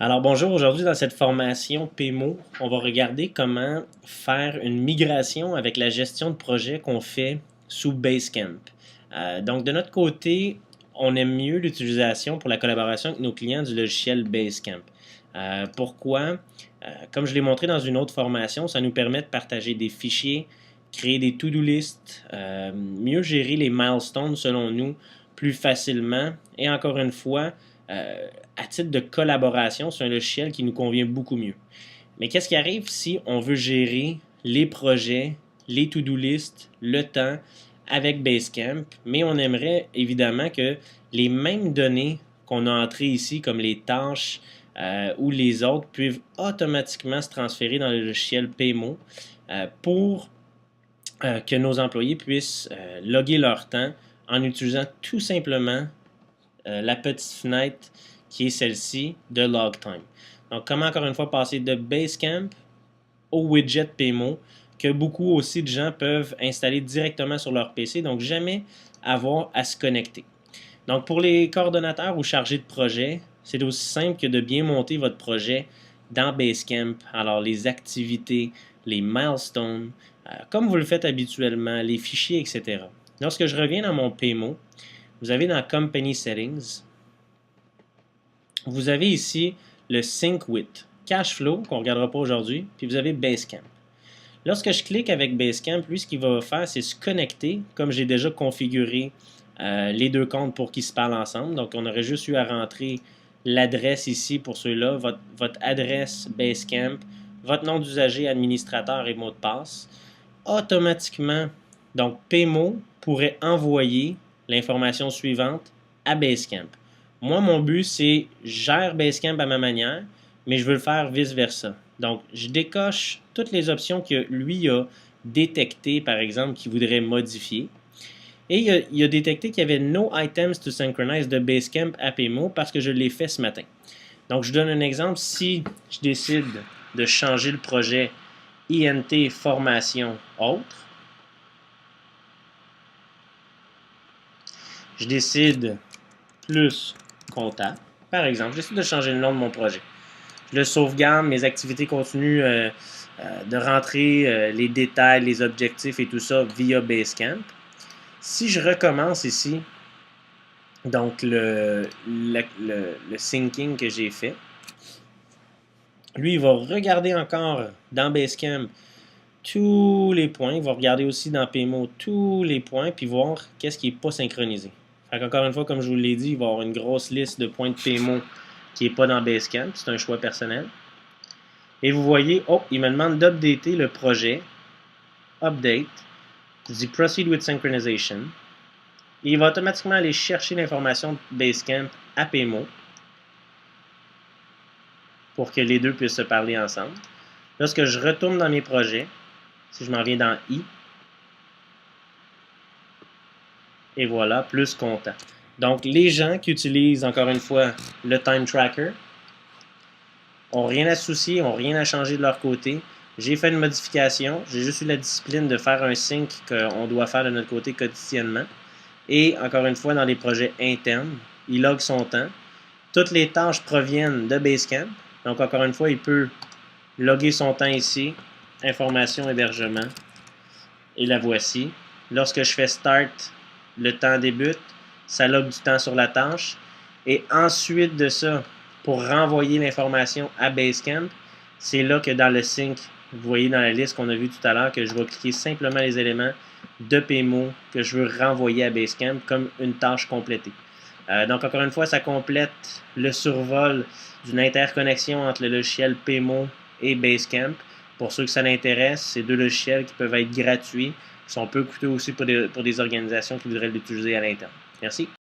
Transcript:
Alors bonjour, aujourd'hui dans cette formation PMO, on va regarder comment faire une migration avec la gestion de projet qu'on fait sous Basecamp. Donc de notre côté, on aime mieux l'utilisation pour la collaboration avec nos clients du logiciel Basecamp. Pourquoi? Comme je l'ai montré dans une autre formation, ça nous permet de partager des fichiers, créer des to-do lists, mieux gérer les milestones selon nous plus facilement et encore une fois, à titre de collaboration, c'est un logiciel qui nous convient beaucoup mieux. Mais qu'est-ce qui arrive si on veut gérer les projets, les to-do lists, le temps avec Basecamp, mais on aimerait évidemment que les mêmes données qu'on a entrées ici, comme les tâches ou les autres, peuvent automatiquement se transférer dans le logiciel PMO pour que nos employés puissent loguer leur temps en utilisant tout simplement la petite fenêtre qui est celle-ci de LogTime. Donc, comment encore une fois passer de Basecamp au widget PMO que beaucoup aussi de gens peuvent installer directement sur leur PC, donc jamais avoir à se connecter. Donc, pour les coordonnateurs ou chargés de projet, c'est aussi simple que de bien monter votre projet dans Basecamp. Alors, les activités, les milestones, comme vous le faites habituellement, les fichiers, etc. Lorsque je reviens dans mon PMO, vous avez dans Company Settings, vous avez ici le Sync With, Cash Flow, qu'on ne regardera pas aujourd'hui, puis vous avez Basecamp. Lorsque je clique avec Basecamp, lui, ce qu'il va faire, c'est se connecter, comme j'ai déjà configuré les deux comptes pour qu'ils se parlent ensemble. Donc, on aurait juste eu à rentrer l'adresse ici pour ceux-là, votre adresse Basecamp, votre nom d'usager, administrateur et mot de passe. Automatiquement, donc PMO pourrait envoyer l'information suivante à Basecamp. Moi, mon but, c'est gère Basecamp à ma manière, mais je veux le faire vice-versa. Donc, je décoche toutes les options que lui a détectées, par exemple, qu'il voudrait modifier. Et il a détecté qu'il y avait No Items to Synchronize de Basecamp à PMO parce que je l'ai fait ce matin. Donc, je donne un exemple. Si je décide de changer le projet INT Formation Autre, je décide plus comptable. Par exemple, j'essaie de changer le nom de mon projet. Je le sauvegarde, mes activités continuent de rentrer les détails, les objectifs et tout ça via Basecamp. Si je recommence ici, donc le syncing que j'ai fait, lui, il va regarder encore dans Basecamp tous les points. Il va regarder aussi dans PMO tous les points, puis voir qu'est-ce qui n'est pas synchronisé. Encore une fois, comme je vous l'ai dit, il va y avoir une grosse liste de points de PMO qui n'est pas dans Basecamp. C'est un choix personnel. Et vous voyez, oh, il me demande d'updater le projet. Update. Je dis Proceed with Synchronization. Et il va automatiquement aller chercher l'information de Basecamp à PMO pour que les deux puissent se parler ensemble. Lorsque je retourne dans mes projets, si je m'en viens dans I, et voilà, plus comptant. Donc, les gens qui utilisent, encore une fois, le Time Tracker n'ont rien à soucier, n'ont rien à changer de leur côté. J'ai fait une modification, j'ai juste eu la discipline de faire un sync qu'on doit faire de notre côté quotidiennement. Et, encore une fois, dans les projets internes, il log son temps. Toutes les tâches proviennent de Basecamp. Donc, encore une fois, il peut loguer son temps ici, information, hébergement, et la voici. Lorsque je fais Start, le temps débute, ça log du temps sur la tâche. Et ensuite de ça, pour renvoyer l'information à Basecamp, c'est là que dans le sync, vous voyez dans la liste qu'on a vue tout à l'heure que je vais cliquer simplement les éléments de PMO que je veux renvoyer à Basecamp comme une tâche complétée. Donc, encore une fois, ça complète le survol d'une interconnexion entre le logiciel PMO et Basecamp. Pour ceux que ça l'intéresse, c'est deux logiciels qui peuvent être gratuits, qui sont peu coûteux aussi pour des organisations qui voudraient l'utiliser à l'interne. Merci.